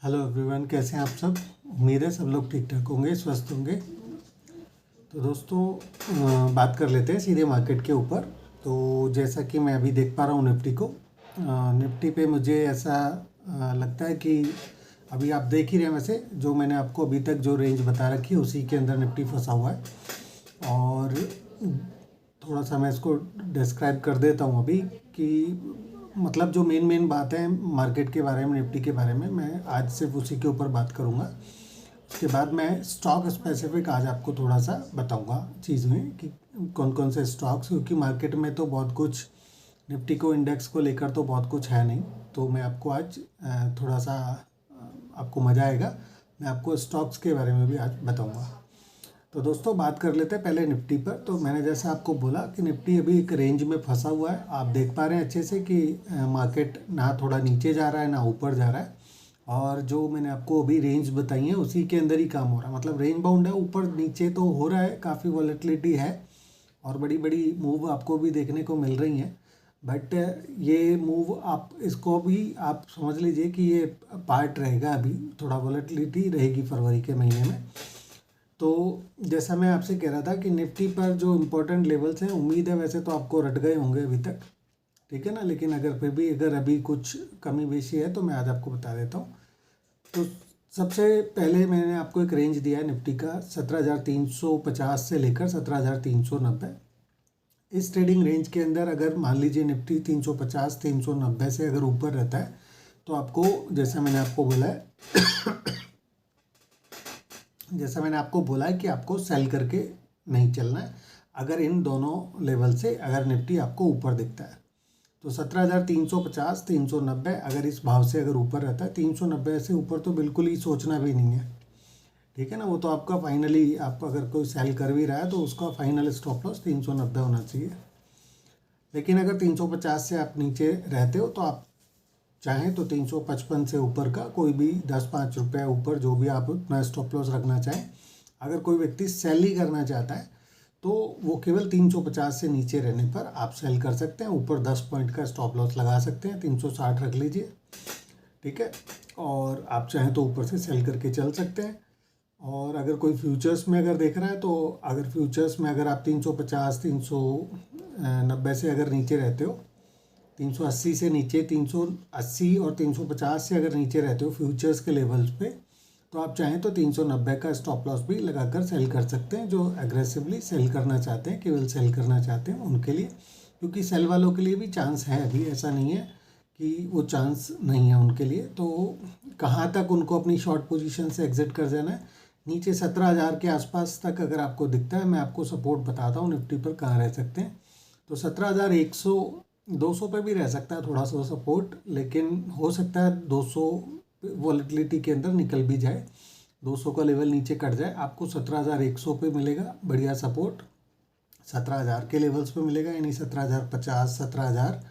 Hello everyone, कैसे हैं आप सब। उम्मीद है सब लोग ठीक ठाक होंगे, स्वस्थ होंगे। तो दोस्तों बात कर लेते हैं सीधे मार्केट के ऊपर। तो जैसा कि मैं अभी देख पा रहा हूँ निफ्टी को, निफ्टी पे मुझे ऐसा लगता है कि अभी आप देख ही रहे हैं, वैसे जो मैंने आपको अभी तक जो रेंज बता रखी है उसी के अंदर निफ्टी फंसा हुआ है। और थोड़ा सा मैं इसको डिस्क्राइब कर देता हूँ अभी कि मतलब जो मेन बात है मार्केट के बारे में, निफ्टी के बारे में, मैं आज सिर्फ उसी के ऊपर बात करूँगा। उसके बाद मैं स्टॉक स्पेसिफिक आज आपको थोड़ा सा बताऊँगा चीज़ें कि कौन कौन से स्टॉक्स, क्योंकि मार्केट में तो बहुत कुछ निफ्टी को, इंडेक्स को लेकर तो बहुत कुछ है नहीं। तो मैं आपको आज थोड़ा सा आपको मज़ा आएगा, मैं आपको स्टॉक्स के बारे में भी आज बताऊँगा। तो दोस्तों बात कर लेते हैं पहले निफ्टी पर। तो मैंने जैसा आपको बोला कि निफ्टी अभी एक रेंज में फंसा हुआ है। आप देख पा रहे हैं अच्छे से कि मार्केट ना थोड़ा नीचे जा रहा है ना ऊपर जा रहा है। और जो मैंने आपको अभी रेंज बताई है उसी के अंदर ही काम हो रहा है, मतलब रेंज बाउंड है, ऊपर नीचे तो हो रहा है, काफ़ी वॉलेटिलिटी है और बड़ी बड़ी मूव आपको भी देखने को मिल रही हैं। बट ये मूव आप इसको भी आप समझ लीजिए कि ये पार्ट रहेगा, अभी थोड़ा वॉलेटिलिटी रहेगी फरवरी के महीने में। तो जैसा मैं आपसे कह रहा था कि निफ्टी पर जो इम्पोर्टेंट लेवल्स हैं, उम्मीद है वैसे तो आपको रट गए होंगे अभी तक, ठीक है ना, लेकिन अगर फिर भी अगर अभी कुछ कमी बेशी है तो मैं आज आपको बता देता हूँ। तो सबसे पहले मैंने आपको एक रेंज दिया है निफ्टी का 17,350 से लेकर 17,390। इस ट्रेडिंग रेंज के अंदर अगर मान लीजिए निफ्टी 350 390 से अगर ऊपर रहता है तो आपको, जैसा मैंने आपको बोला है कि आपको सेल करके नहीं चलना है। अगर इन दोनों लेवल से अगर निफ्टी आपको ऊपर दिखता है तो 17,350 390 अगर इस भाव से अगर ऊपर रहता है, 390 से ऊपर तो बिल्कुल ही सोचना भी नहीं है, ठीक है ना। वो तो आपका फाइनली, आप अगर कोई सेल कर भी रहा है तो उसका फाइनल स्टॉप लॉस 390 होना चाहिए। लेकिन अगर 350 से आप नीचे रहते हो तो आप चाहें तो 355 से ऊपर का कोई भी 10-5 रुपये ऊपर जो भी आप अपना स्टॉप लॉस रखना चाहें। अगर कोई व्यक्ति सेल ही करना चाहता है तो वो केवल 350 से नीचे रहने पर आप सेल कर सकते हैं, ऊपर 10 पॉइंट का स्टॉप लॉस लगा सकते हैं, 360 रख लीजिए, ठीक है। और आप चाहें तो ऊपर से सेल करके चल सकते हैं। और अगर कोई फ्यूचर्स में अगर देख रहा है तो अगर फ्यूचर्स में अगर आप 350 390 से अगर नीचे रहते हो, 380 से नीचे, 380 और 350 से अगर नीचे रहते हो फ्यूचर्स के लेवल्स पे, तो आप चाहें तो 390 का स्टॉप लॉस भी लगाकर सेल कर सकते हैं। जो एग्रेसिवली सेल करना चाहते हैं, केवल सेल करना चाहते हैं उनके लिए, क्योंकि सेल वालों के लिए भी चांस है अभी, ऐसा नहीं है कि वो चांस नहीं है उनके लिए। तो कहाँ तक उनको अपनी शॉर्ट पोजीशन से एग्जिट कर जाना है, नीचे 17,000 के आसपास तक अगर आपको दिखता है, मैं आपको सपोर्ट बताता हूँ निफ्टी पर कहाँ रह सकते हैं। तो 17,100 200 पे भी रह सकता है थोड़ा सा सपोर्ट, लेकिन हो सकता है 200 वॉलेटिलिटी के अंदर निकल भी जाए, 200 का लेवल नीचे कट जाए, आपको 17,100 पे मिलेगा बढ़िया सपोर्ट। 17,000 के लेवल्स पे मिलेगा, यानी 17,050 17,000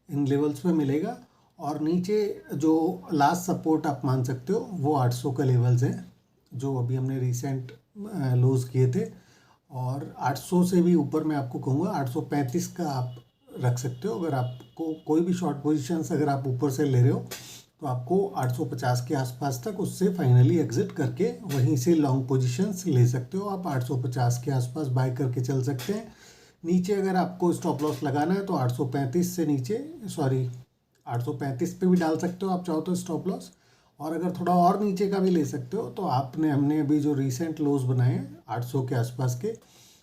इन लेवल्स पे मिलेगा। और नीचे जो लास्ट सपोर्ट आप मान सकते हो वो 800 का लेवल्स है, जो अभी हमने रिसेंट लूज किए थे। और 800 से भी ऊपर मैं आपको कहूँगा 835 का आप रख सकते हो। अगर आपको कोई भी शॉर्ट पोजीशंस अगर आप ऊपर से ले रहे हो तो आपको 850 के आसपास तक उससे फाइनली एग्जिट करके वहीं से लॉन्ग पोजीशंस ले सकते हो। आप 850 के आसपास बाय करके चल सकते हैं। नीचे अगर आपको स्टॉप लॉस लगाना है तो 835 से नीचे, 835 पे भी डाल सकते हो आप चाहो तो स्टॉप लॉस। और अगर थोड़ा और नीचे का भी ले सकते हो तो हमने अभी जो रिसेंट लोज बनाए हैं 800 के आसपास के,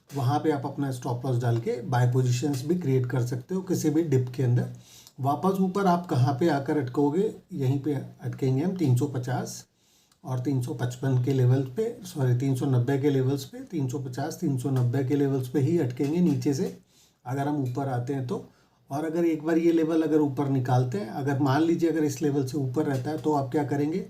वहाँ पे आप अपना स्टॉप लॉस डाल के बाय पोजीशंस भी क्रिएट कर सकते हो किसी भी डिप के अंदर। वापस ऊपर आप कहाँ पे आकर अटकोगे, यहीं पे अटकेंगे हम 350 और 355 के लेवल पे, 390 के लेवल्स पे, 350 390 के लेवल्स पे ही अटकेंगे नीचे से अगर हम ऊपर आते हैं तो। और अगर एक बार ये लेवल अगर ऊपर निकालते हैं, अगर मान लीजिए अगर इस लेवल से ऊपर रहता है तो आप क्या करेंगे,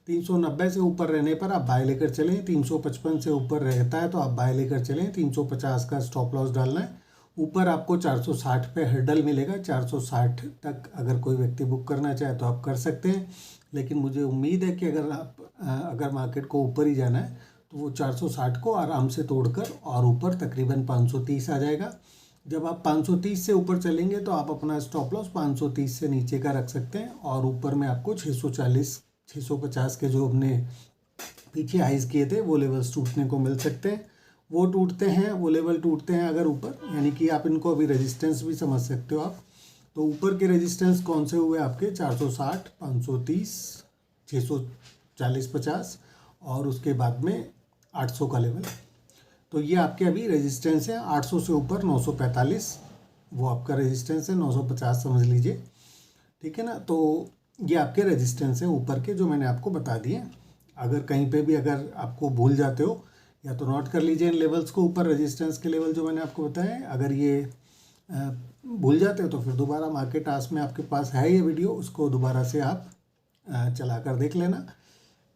390 से ऊपर रहने पर आप बाय लेकर चलें, 355 से ऊपर रहता है तो आप बाय लेकर चलें, 350 का स्टॉप लॉस डालना है। ऊपर आपको 460 पे हर्डल मिलेगा, 460 तक अगर कोई व्यक्ति बुक करना चाहे तो आप कर सकते हैं। लेकिन मुझे उम्मीद है कि अगर मार्केट को ऊपर ही जाना है तो वो 460 को आराम से तोड़कर और ऊपर तकरीबन 530 आ जाएगा। जब आप 530 से ऊपर चलेंगे तो आप अपना स्टॉप लॉस 530 से नीचे का रख सकते हैं और ऊपर में आपको 640 650 के जो हमने पीछे हाइज किए थे वो लेवल्स टूटने को मिल सकते हैं। वो टूटते हैं, वो लेवल टूटते हैं अगर ऊपर, यानी कि आप इनको अभी रेजिस्टेंस भी समझ सकते हो आप। तो ऊपर के रेजिस्टेंस कौन से हुए आपके 460, 530, 640, 50 और उसके बाद में 800 का लेवल। तो ये आपके अभी रेजिस्टेंस है। 800 से ऊपर 945 वो आपका रेजिस्टेंस है, 950 समझ लीजिए, ठीक है ना। तो ये आपके रेजिस्टेंस है ऊपर के जो मैंने आपको बता दिए। अगर कहीं पे भी अगर आपको भूल जाते हो या तो नोट कर लीजिए इन लेवल्स को, ऊपर रेजिस्टेंस के लेवल जो मैंने आपको बताए। अगर ये भूल जाते हो तो फिर दोबारा मार्केट टास्क में आपके पास है ये वीडियो, उसको दोबारा से आप चला कर देख लेना।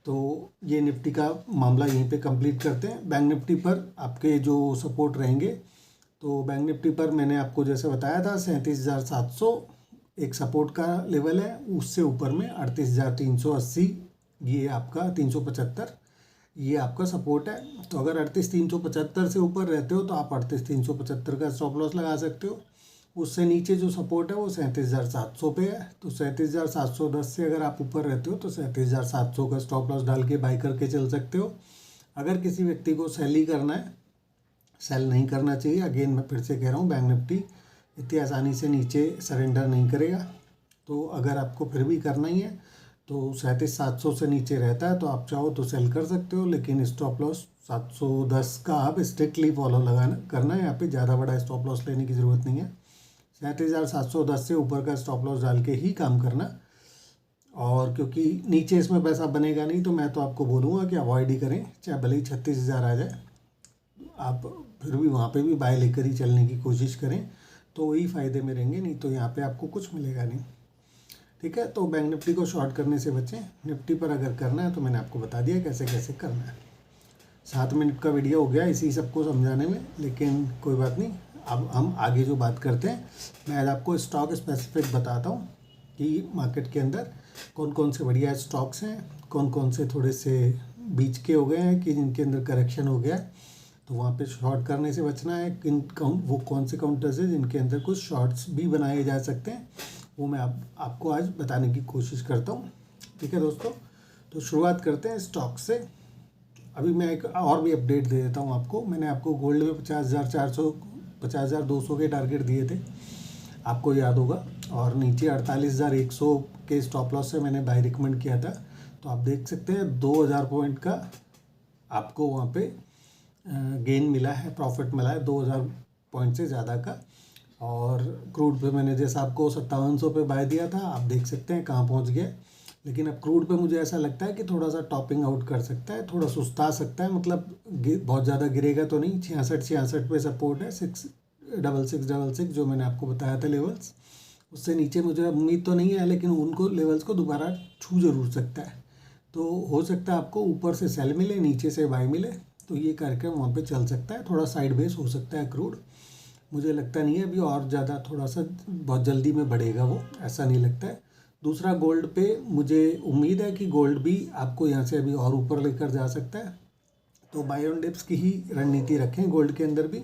तो ये निफ्टी का मामला यहीं पे कंप्लीट करते हैं। बैंक निफ्टी पर आपके जो सपोर्ट रहेंगे, तो बैंक निफ्टी पर मैंने आपको जैसे बताया था 37,700 एक सपोर्ट का लेवल है। उससे ऊपर में 38,380, ये आपका 375 ये आपका सपोर्ट है। तो अगर 38,375 से ऊपर रहते हो तो आप 38,375 का स्टॉप लॉस लगा सकते हो। उससे नीचे जो सपोर्ट है वो 37,700 पे है। तो 37,710 से अगर आप ऊपर रहते हो तो 37,700 का स्टॉप लॉस डाल के बाई करके चल सकते हो। अगर किसी व्यक्ति को सेल ही करना है, सेल नहीं करना चाहिए। अगेन मैं फिर से कह रहा हूँ, बैंक निफ्टी इतनी आसानी से नीचे सरेंडर नहीं करेगा। तो अगर आपको फिर भी करना ही है तो 37,700 से नीचे रहता है तो आप चाहो तो सेल कर सकते हो, लेकिन स्टॉप लॉस 710 का आप स्ट्रिक्टली फॉलो करना है। यहाँ पे ज़्यादा बड़ा स्टॉप लॉस लेने की ज़रूरत नहीं है। 37,710 से ऊपर का स्टॉप लॉस डाल के ही काम करना। और क्योंकि नीचे इसमें पैसा बनेगा नहीं तो मैं तो आपको बोलूँगा कि अवॉइड ही करें, चाहे भले ही 36,000 आ जाए, आप फिर भी वहाँ पे भी बाय लेकर ही चलने की कोशिश करें तो वही फ़ायदे में रहेंगे, नहीं तो यहाँ पे आपको कुछ मिलेगा नहीं, ठीक है। तो बैंक निफ्टी को शॉर्ट करने से बचें। निफ्टी पर अगर करना है तो मैंने आपको बता दिया कैसे कैसे करना है। 7 मिनट का वीडियो हो गया इसी सबको समझाने में, लेकिन कोई बात नहीं। अब हम आगे जो बात करते हैं, मैं आज आपको स्टॉक स्पेसिफिक बताता हूँ कि मार्केट के अंदर कौन कौन से बढ़िया स्टॉक्स हैं, कौन कौन से थोड़े से बीच के हो गए हैं कि जिनके अंदर करेक्शन हो गया है, तो वहाँ पे शॉर्ट करने से बचना है। वो कौन से काउंटर्स हैं जिनके अंदर कुछ शॉर्ट्स भी बनाए जा सकते हैं, वो मैं आपको आज बताने की कोशिश करता हूँ, ठीक है दोस्तों। तो शुरुआत करते हैं स्टॉक से। अभी मैं एक और भी अपडेट दे देता हूँ आपको। मैंने आपको गोल्ड में 50,400 50,200 के टारगेट दिए थे, आपको याद होगा, और नीचे 48,100 के स्टॉप लॉस से मैंने बाय रिकमेंड किया था। तो आप देख सकते हैं 2,000 पॉइंट का आपको वहाँ पे गेन मिला है, प्रॉफिट मिला है 2,000 पॉइंट से ज़्यादा का। और क्रूड पे मैंने जैसा आपको 5700 पे बाय दिया था, आप देख सकते हैं कहाँ पहुँच गया। लेकिन अब क्रूड पे मुझे ऐसा लगता है कि थोड़ा सा टॉपिंग आउट कर सकता है, थोड़ा सुस्ता सकता है, मतलब बहुत ज़्यादा गिरेगा तो नहीं। 66 पे सपोर्ट है, 666 जो मैंने आपको बताया था लेवल्स, उससे नीचे मुझे उम्मीद तो नहीं है, लेकिन उनको लेवल्स को दोबारा छू जरूर सकता है। तो हो सकता है आपको ऊपर से सेल मिले, नीचे से बाय मिले, तो ये कार्यक्रम वहाँ पे चल सकता है। थोड़ा साइड बेस हो सकता है क्रूड, मुझे लगता नहीं है अभी और ज़्यादा थोड़ा सा बहुत जल्दी में बढ़ेगा वो, ऐसा नहीं लगता है। दूसरा गोल्ड पे मुझे उम्मीद है कि गोल्ड भी आपको यहाँ से अभी और ऊपर लेकर जा सकता है। तो बाय ऑन डिप्स की ही रणनीति रखें गोल्ड के अंदर भी।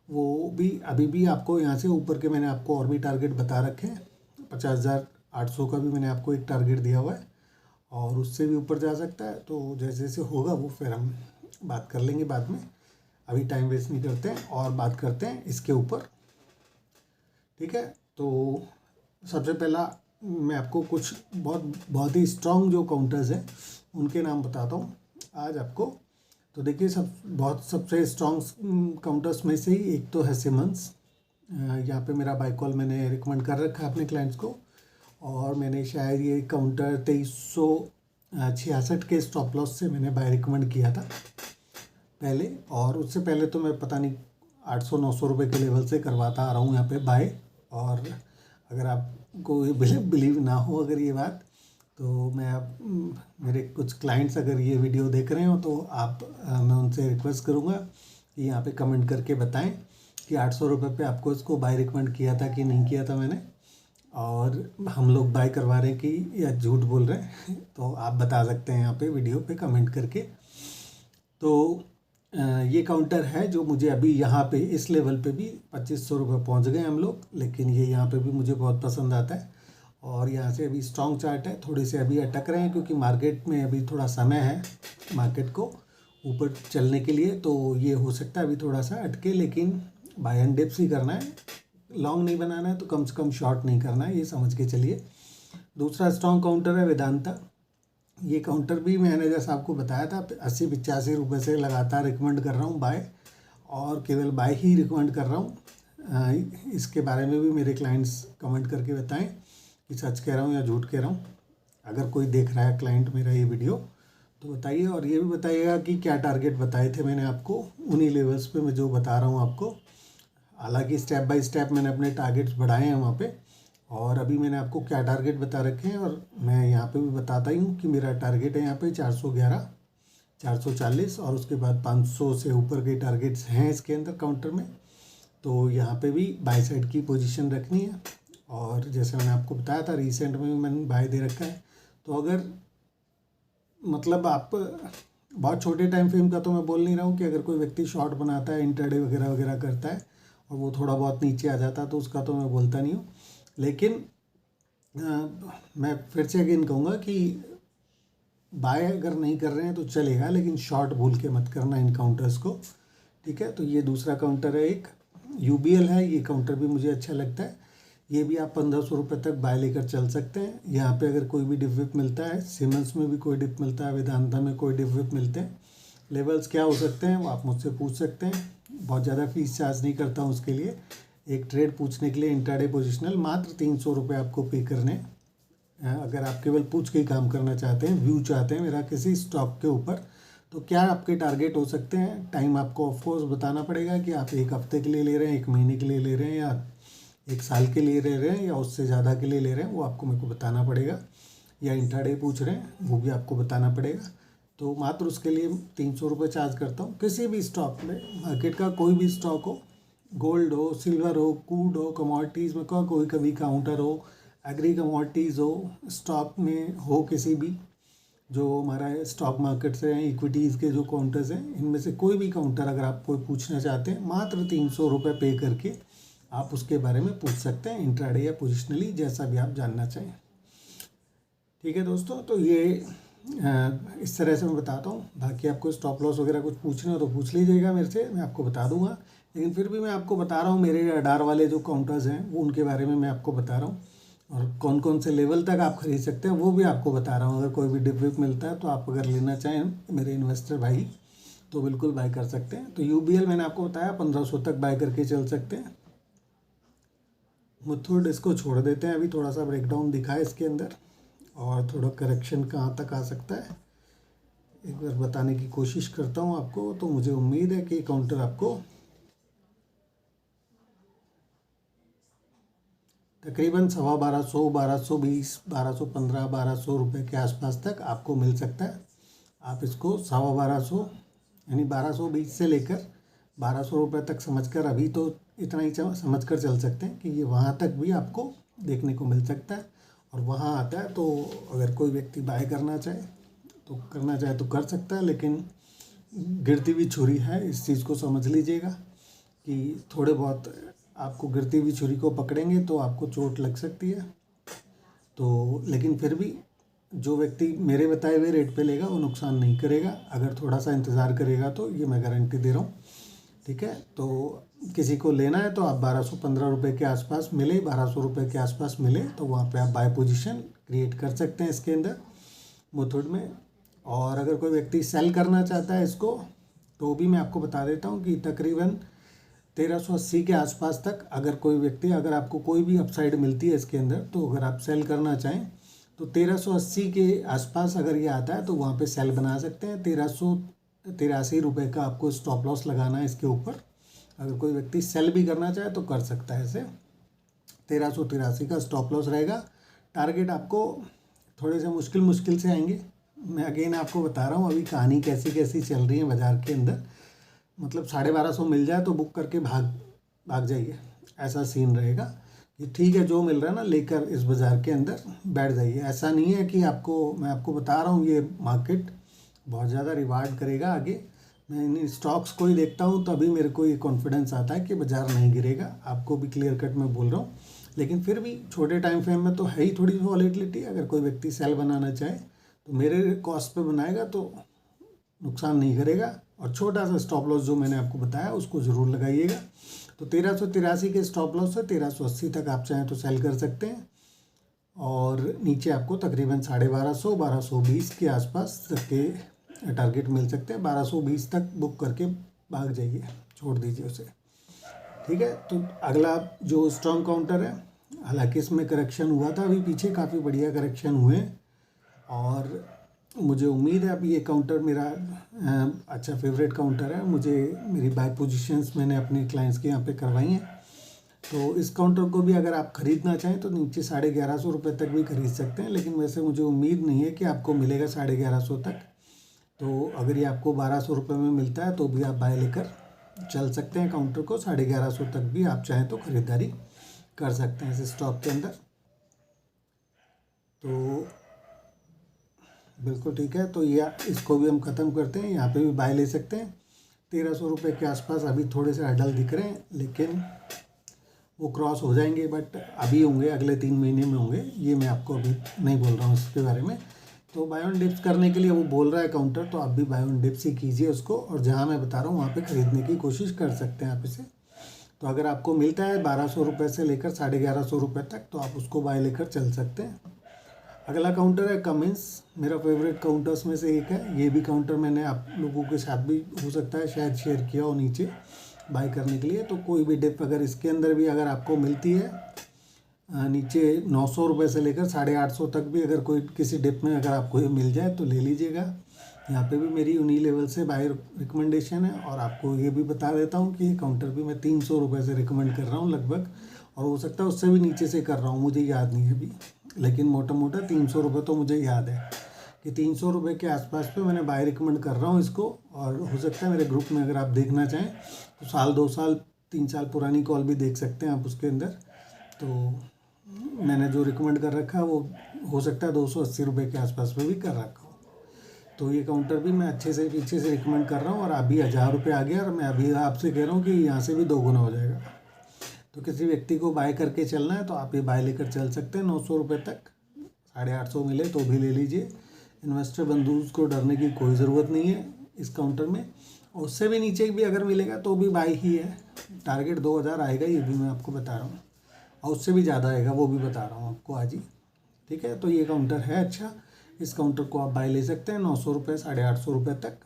वो भी अभी भी आपको यहाँ से ऊपर के मैंने आपको और भी टारगेट बता रखे हैं। 50,800 का भी मैंने आपको एक टारगेट दिया हुआ है और उससे भी ऊपर जा सकता है। तो जैसे जैसे होगा वो फिर हम बात कर लेंगे बाद में, अभी टाइम वेस्ट नहीं करते हैं और बात करते हैं इसके ऊपर, ठीक है। तो सबसे पहला मैं आपको कुछ बहुत ही स्ट्रॉन्ग जो काउंटर्स हैं उनके नाम बताता हूँ आज आपको। तो देखिए सबसे स्ट्रॉन्ग काउंटर्स में से ही एक तो है सिमंस। यहाँ पे मेरा बाय कॉल मैंने रिकमेंड कर रखा है अपने क्लाइंट्स को, और मैंने शायद ये काउंटर 2366 के स्टॉप लॉस से मैंने बाय रिकमेंड किया था पहले, और उससे पहले तो मैं पता नहीं 800-900 रुपये के लेवल से करवाता आ रहा हूँ यहाँ पे बाय। और अगर आपको ये बिलीव ना हो अगर ये बात, तो मेरे कुछ क्लाइंट्स अगर ये वीडियो देख रहे हो तो मैं उनसे रिक्वेस्ट करूँगा कि यहाँ पे कमेंट करके बताएं कि 800 रुपये पे आपको इसको बाय रिकमेंड किया था कि नहीं किया था मैंने, और हम लोग बाय करवा रहे हैं कि या झूठ बोल रहे हैं। तो आप बता सकते हैं यहाँ पे वीडियो पे कमेंट करके। तो ये काउंटर है जो मुझे अभी यहाँ पे इस लेवल पे भी 2500 रुपये पहुँच गए हम लोग, लेकिन ये यहाँ पे भी मुझे बहुत पसंद आता है। और यहाँ से अभी स्ट्रॉन्ग चार्ट है, थोड़े से अभी अटक रहे हैं क्योंकि मार्केट में अभी थोड़ा समय है मार्केट को ऊपर चलने के लिए, तो ये हो सकता है अभी थोड़ा सा अटके, लेकिन बाय एंड डिप्स ही करना है, लॉन्ग नहीं बनाना है, तो कम से कम शॉर्ट नहीं करना है, ये समझ के चलिए। दूसरा स्ट्रॉन्ग काउंटर है वेदांता। ये काउंटर भी मैंने जैसा आपको बताया था 80-85 रुपये से लगातार रिकमेंड कर रहा हूँ बाय, और केवल बाय ही रिकमेंड कर रहा हूँ। इसके बारे में भी मेरे क्लाइंट्स कमेंट करके बताएं कि सच कह रहा हूँ या झूठ कह रहा हूँ। अगर कोई देख रहा है क्लाइंट मेरा ये वीडियो तो बताइए, और ये भी बताइएगा कि क्या टारगेट बताए थे मैंने आपको, उन्हीं लेवल्स पे मैं जो बता रहा हूँ आपको। हालांकि स्टेप बाय स्टेप मैंने अपने टारगेट्स बढ़ाए हैं वहाँ पे, और अभी मैंने आपको क्या टारगेट बता रखे हैं, और मैं यहाँ पे भी बताता ही हूँ कि मेरा टारगेट है यहाँ पे 411, 440 और उसके बाद 500 से ऊपर के टारगेट्स हैं इसके अंदर काउंटर में। तो यहाँ पे भी बाय साइड की पोजीशन रखनी है, और जैसे मैंने आपको बताया था रिसेंट में भी मैंने बाय दे रखा है। तो अगर मतलब आप बहुत छोटे टाइम फ्रेम का तो मैं बोल नहीं रहा हूँ कि अगर कोई व्यक्ति शॉर्ट बनाता है, इंटरडे वगैरह वगैरह करता है और वो थोड़ा बहुत नीचे आ जाता है तो उसका तो मैं बोलता नहीं हूँ, लेकिन मैं फिर से अगेन कहूँगा कि बाय अगर नहीं कर रहे हैं तो चलेगा, लेकिन शॉर्ट भूल के मत करना इन काउंटर्स को, ठीक है। तो ये दूसरा काउंटर है, एक यूबीएल है, ये काउंटर भी मुझे अच्छा लगता है। ये भी आप 1500 रुपये तक बाय लेकर चल सकते हैं। यहाँ पे अगर कोई भी डिप विप मिलता है, सीमेंस में भी कोई डिप मिलता है, वेदांता में कोई डिप विप मिलते हैं, लेवल्स क्या हो सकते हैं वो आप मुझसे पूछ सकते हैं। बहुत ज़्यादा फीस चार्ज नहीं करता हूँ उसके लिए। एक ट्रेड पूछने के लिए इंट्राडे पोजिशनल मात्र 300 रुपये आपको पे करने हैं। अगर आप केवल पूछ के ही काम करना चाहते हैं, व्यू चाहते हैं मेरा किसी स्टॉक के ऊपर, तो क्या आपके टारगेट हो सकते हैं। टाइम आपको ऑफकोर्स बताना पड़ेगा कि आप एक हफ्ते के लिए ले रहे हैं, एक महीने के लिए ले रहे हैं, या एक साल के लिए ले रहे हैं, या उससे ज़्यादा के लिए ले रहे हैं, वो आपको मेरे को बताना पड़ेगा। या इंट्राडे पूछ रहे हैं वो भी आपको बताना पड़ेगा। तो मात्र उसके लिए 300 रुपये चार्ज करता हूँ। किसी भी स्टॉक में, मार्केट का कोई भी स्टॉक हो, गोल्ड हो, सिल्वर हो, क्रूड हो, कमोडिटीज़ में कोई कभी काउंटर हो, एग्री कमोडिटीज़ हो, स्टॉक में हो, किसी भी जो हमारा स्टॉक मार्केट से हैं, इक्विटीज़ के जो काउंटर्स हैं, इनमें से कोई भी काउंटर अगर आप कोई पूछना चाहते हैं, मात्र 300 रुपये पे करके आप उसके बारे में पूछ सकते हैं, इंट्राडे या पोजिशनली, जैसा भी आप जानना चाहें। ठीक है दोस्तों, तो ये इस तरह से मैं बताता हूँ। बाकी आपको स्टॉप लॉस वगैरह कुछ पूछना हो तो पूछ लीजिएगा मेरे से, मैं आपको बता दूंगा। लेकिन फिर भी मैं आपको बता रहा हूँ, मेरे रडार वाले जो काउंटर्स हैं वो उनके बारे में मैं आपको बता रहा हूँ, और कौन कौन से लेवल तक आप खरीद सकते हैं वो भी आपको बता रहा हूँ। अगर कोई भी डिप विप मिलता है तो आप अगर लेना चाहें मेरे इन्वेस्टर भाई तो बिल्कुल बाय कर सकते हैं। तो यूबीएल मैंने आपको बताया 1500 तक बाय करके चल सकते हैं। मुथूट इसको छोड़ देते हैं, अभी थोड़ा सा ब्रेकडाउन दिखा है इसके अंदर, और थोड़ा करेक्शन कहाँ तक आ सकता है एक बार बताने की कोशिश करता हूँ आपको। तो मुझे उम्मीद है कि काउंटर आपको तकरीबन 1250, 1220, 1215, 1200 रुपये के आसपास तक आपको मिल सकता है। आप इसको 1250 यानी 1220 से लेकर 1200 रुपये तक समझकर, अभी तो इतना ही समझकर चल सकते हैं कि ये वहाँ तक भी आपको देखने को मिल सकता है। और वहाँ आता है तो अगर कोई व्यक्ति बाय करना चाहे तो कर सकता है, लेकिन गिरती हुई छुरी है, इस चीज़ को समझ लीजिएगा कि थोड़े बहुत आपको गिरती हुई छुरी को पकड़ेंगे तो आपको चोट लग सकती है। तो लेकिन फिर भी जो व्यक्ति मेरे बताए हुए रेट पे लेगा वो नुकसान नहीं करेगा, अगर थोड़ा सा इंतज़ार करेगा तो, ये मैं गारंटी दे रहा हूँ। ठीक है, तो किसी को लेना है तो आप 1215 रुपये के आसपास मिले, 1200 रुपये के आसपास मिले तो वहाँ पे आप बाय पोजीशन क्रिएट कर सकते हैं इसके अंदर मुथूट में। और अगर कोई व्यक्ति सेल करना चाहता है इसको तो भी मैं आपको बता देता हूँ कि तकरीबन 1380 के आसपास तक अगर कोई व्यक्ति, अगर आपको कोई भी अपसाइड मिलती है इसके अंदर, तो अगर आप सेल करना चाहें तो 1380 के आसपास अगर ये आता है तो वहाँ पे सेल बना सकते हैं। 1383 रुपये का आपको स्टॉप लॉस लगाना है इसके ऊपर। अगर कोई व्यक्ति सेल भी करना चाहे तो कर सकता है ऐसे। 1383 का स्टॉप लॉस रहेगा। टारगेट आपको थोड़े से मुश्किल से आएंगे। मैं अगेन आपको बता रहा हूँ अभी कहानी कैसी कैसी चल रही है बाज़ार के अंदर। मतलब 1250 मिल जाए तो बुक करके भाग जाइए, ऐसा सीन रहेगा कि ठीक है जो मिल रहा है ना लेकर इस बाज़ार के अंदर बैठ जाइए। ऐसा नहीं है कि मैं आपको बता रहा हूँ ये मार्केट बहुत ज़्यादा रिवार्ड करेगा आगे। मैं इन स्टॉक्स को ही देखता हूँ तभी मेरे को ये कॉन्फिडेंस आता है कि बाज़ार नहीं गिरेगा। आपको भी क्लियर कट मैं बोल रहा हूँ, लेकिन फिर भी छोटे टाइम फ्रेम में तो है ही थोड़ी वॉलेटिलिटी। अगर कोई व्यक्ति सेल बनाना चाहे तो मेरे कॉस्ट पे बनाएगा तो नुकसान नहीं करेगा, और छोटा सा स्टॉप लॉस जो मैंने आपको बताया उसको ज़रूर लगाइएगा। तो 1383 के स्टॉप लॉस से 1380 तक आप चाहें तो सेल कर सकते हैं, और नीचे आपको तकरीबन 1250-1220 के आसपास तक के टारगेट मिल सकते हैं। 1220 तक बुक करके भाग जाइए, छोड़ दीजिए उसे। ठीक है, तो अगला जो स्ट्रॉन्ग काउंटर है, हालांकि इसमें करेक्शन हुआ था अभी पीछे, काफ़ी बढ़िया करेक्शन हुए, और मुझे उम्मीद है अभी ये काउंटर मेरा अच्छा फेवरेट काउंटर है। मुझे मेरी बाय पोजीशंस मैंने अपने क्लाइंट्स के यहाँ पे करवाई हैं। तो इस काउंटर को भी अगर आप ख़रीदना चाहें तो नीचे 1150 रुपये तक भी खरीद सकते हैं, लेकिन वैसे मुझे उम्मीद नहीं है कि आपको मिलेगा 1150 तक। तो अगर ये आपको 1200 रुपये में मिलता है तो भी आप बाय लेकर चल सकते हैं काउंटर को। 1150 तक भी आप चाहें तो ख़रीदारी कर सकते हैं इस स्टॉक के अंदर। तो बिल्कुल ठीक है, तो ये इसको भी हम ख़त्म करते हैं। यहाँ पे भी बाय ले सकते हैं। 1300 रुपये के आसपास अभी थोड़े से हडल दिख रहे हैं, लेकिन वो क्रॉस हो जाएंगे, बट अभी होंगे, अगले 3 महीने में होंगे, ये मैं आपको अभी नहीं बोल रहा हूँ इसके बारे में। तो बाय ऑन डिप्स करने के लिए वो बोल रहा है काउंटर, तो आप भी बाय ऑन डिप्स ही कीजिए उसको, और जहाँ मैं बता रहा हूँ वहाँ पे ख़रीदने की कोशिश कर सकते हैं आप इसे। तो अगर आपको मिलता है 1200 रुपये से लेकर 1150 रुपये तक, तो आप उसको बाय लेकर चल सकते हैं। अगला काउंटर है कमिंस, मेरा फेवरेट काउंटर्स में से एक है। ये भी काउंटर मैंने आप लोगों के साथ भी हो सकता है शायद शेयर किया हो नीचे बाय करने के लिए। तो कोई भी डिप अगर इसके अंदर भी अगर आपको मिलती है नीचे 900 रुपये से लेकर 850 तक भी, अगर कोई किसी डिप में अगर आपको ये मिल जाए तो ले लीजिएगा। यहाँ पे भी मेरी उन्हीं लेवल से बाय रिकमेंडेशन है, और आपको ये भी बता देता हूँ कि ये काउंटर भी मैं 300 रुपये से रिकमेंड कर रहा हूँ लगभग, और हो सकता है उससे भी नीचे से कर रहा हूँ, मुझे याद नहीं है अभी, लेकिन मोटा मोटा 300 रुपये तो मुझे याद है कि 300 रुपये के आसपास पे मैंने बाय रिकमेंड कर रहा हूँ इसको। और हो सकता है मेरे ग्रुप में अगर आप देखना चाहें तो 1 साल 2 साल 3 साल पुरानी कॉल भी देख सकते हैं आप उसके अंदर। तो मैंने जो रिकमेंड कर रखा है वो हो सकता है 280 रुपये के आसपास में भी कर रखा हूँ। तो ये काउंटर भी मैं अच्छे से पीछे से रिकमेंड कर रहा हूँ, और अभी 1000 रुपये आ गया, और मैं अभी आपसे कह रहा हूँ कि यहाँ से भी 2 गुना हो जाएगा। तो किसी व्यक्ति को बाय करके चलना है तो आप ये बाय लेकर चल सकते हैं 900 रुपये तक। 850 मिले तो भी ले लीजिए। इन्वेस्टर बंधु को डरने की कोई ज़रूरत नहीं है इस काउंटर में, और उससे भी नीचे भी अगर मिलेगा तो भी बाय ही है। टारगेट 2000 आएगा, ये भी मैं आपको बता रहा हूँ, और उससे भी ज़्यादा आएगा वो भी बता रहा हूँ आपको आज ही। ठीक है, तो ये काउंटर है अच्छा, इस काउंटर को आप बाय ले सकते हैं 900 रुपये 850 रुपये तक।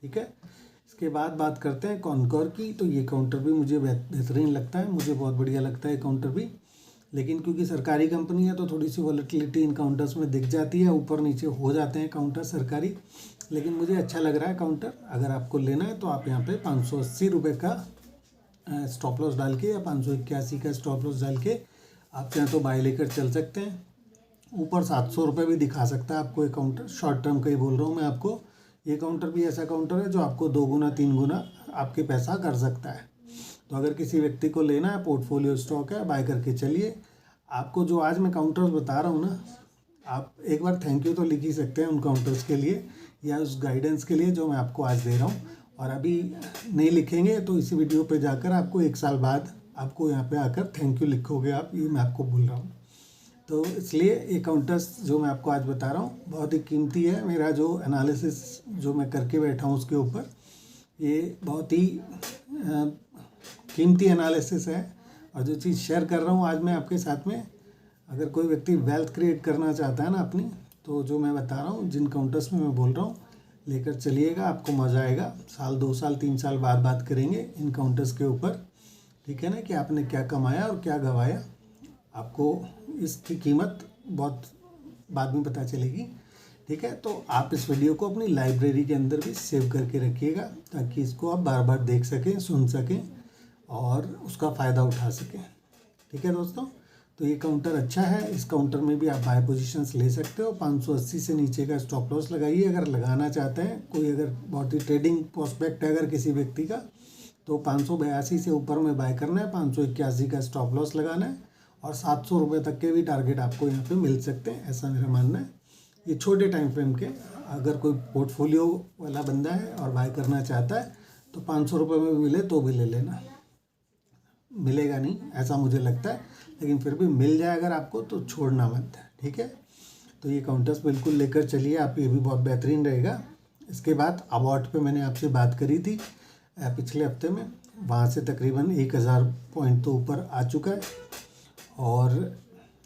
ठीक है, इसके बाद बात करते हैं कॉनकोर की। तो ये काउंटर भी मुझे बेहतरीन लगता है, मुझे बहुत बढ़िया लगता है काउंटर भी, लेकिन क्योंकि सरकारी कंपनी है तो थोड़ी सी वॉलेटिलिटी इन काउंटर्स में दिख जाती है, ऊपर नीचे हो जाते हैं काउंटर सरकारी, लेकिन मुझे अच्छा लग रहा है काउंटर। अगर आपको लेना है तो आप यहाँ पे 580 रुपये का स्टॉप लॉस डाल के या 581 का स्टॉप लॉस डाल के आप चाहें तो बाय लेकर चल सकते हैं। ऊपर 700 रुपये भी दिखा सकता है आपको ये काउंटर, शॉर्ट टर्म का ही बोल रहा हूँ मैं आपको। ये काउंटर भी ऐसा काउंटर है जो आपको 2 गुना 3 गुना आपके पैसा कर सकता है। तो अगर किसी व्यक्ति को लेना है, पोर्टफोलियो स्टॉक है, बाय करके चलिए। आपको जो आज मैं काउंटर्स बता रहा हूँ ना, आप एक बार थैंक यू तो लिख ही सकते हैं उन काउंटर्स के लिए या उस गाइडेंस के लिए जो मैं आपको आज दे रहा हूँ। और अभी नहीं लिखेंगे तो इसी वीडियो पे जाकर आपको 1 साल बाद आपको यहाँ पे आकर थैंक यू लिखोगे आप, ये मैं आपको बोल रहा हूँ। तो इसलिए ये काउंटर्स जो मैं आपको आज बता रहा हूँ बहुत ही कीमती है। मेरा जो एनालिसिस जो मैं करके बैठा हूँ उसके ऊपर, ये बहुत ही कीमती एनालिसिस है। और जो चीज़ शेयर कर रहा हूँ आज मैं आपके साथ में, अगर कोई व्यक्ति वेल्थ क्रिएट करना चाहता है ना अपनी, तो जो मैं बता रहा हूँ जिन काउंटर्स में मैं बोल रहा हूँ लेकर चलिएगा, आपको मज़ा आएगा। 1 साल 2 साल 3 साल बाद बात करेंगे इन काउंटर्स के ऊपर, ठीक है ना, कि आपने क्या कमाया और क्या गंवाया। आपको इसकी कीमत बहुत बाद में पता चलेगी। ठीक है, तो आप इस वीडियो को अपनी लाइब्रेरी के अंदर भी सेव करके रखिएगा ताकि इसको आप बार बार देख सकें, सुन सकें और उसका फ़ायदा उठा सकें। ठीक है दोस्तों, तो ये काउंटर अच्छा है। इस काउंटर में भी आप बाय पोजीशंस ले सकते हो। 580 से नीचे का स्टॉप लॉस लगाइए अगर लगाना चाहते हैं। कोई अगर बहुत ही ट्रेडिंग प्रोस्पेक्ट है अगर किसी व्यक्ति का, तो 582 से ऊपर में बाय करना है, 581 का स्टॉप लॉस लगाना है, और 700 रुपये तक के भी टारगेट आपको यहाँ पे मिल सकते हैं, ऐसा मेरा मानना है। ये छोटे टाइम फ्रेम के, अगर कोई पोर्टफोलियो वाला बंदा है और बाय करना चाहता है तो 500 रुपये में मिले तो भी ले लेना। मिलेगा नहीं ऐसा मुझे लगता है, लेकिन फिर भी मिल जाए अगर आपको तो छोड़ना मत, ठीक है। तो ये काउंटर्स बिल्कुल लेकर चलिए आप, ये भी बहुत बेहतरीन रहेगा। इसके बाद अबॉट पे मैंने आपसे बात करी थी पिछले हफ्ते में, वहाँ से तकरीबन 1000 पॉइंट तो ऊपर आ चुका है और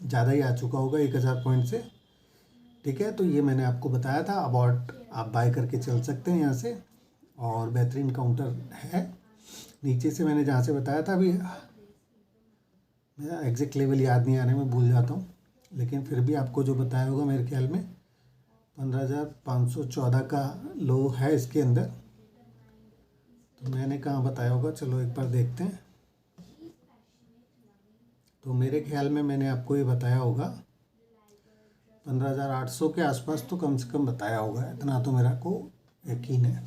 ज़्यादा ही आ चुका होगा 1000 पॉइंट से, ठीक है। तो ये मैंने आपको बताया था, अबॉट आप बाय करके चल सकते हैं यहाँ से, और बेहतरीन काउंटर है। नीचे से मैंने जहाँ से बताया था, अभी मेरा एग्जैक्ट लेवल याद नहीं आने में भूल जाता हूँ, लेकिन फिर भी आपको जो बताया होगा मेरे ख्याल में 15,514 का लो है इसके अंदर। तो मैंने कहाँ बताया होगा, चलो एक बार देखते हैं। तो मेरे ख्याल में मैंने आपको ये बताया होगा 15,800 के आसपास तो कम से कम बताया होगा, इतना तो मेरा को यकीन है।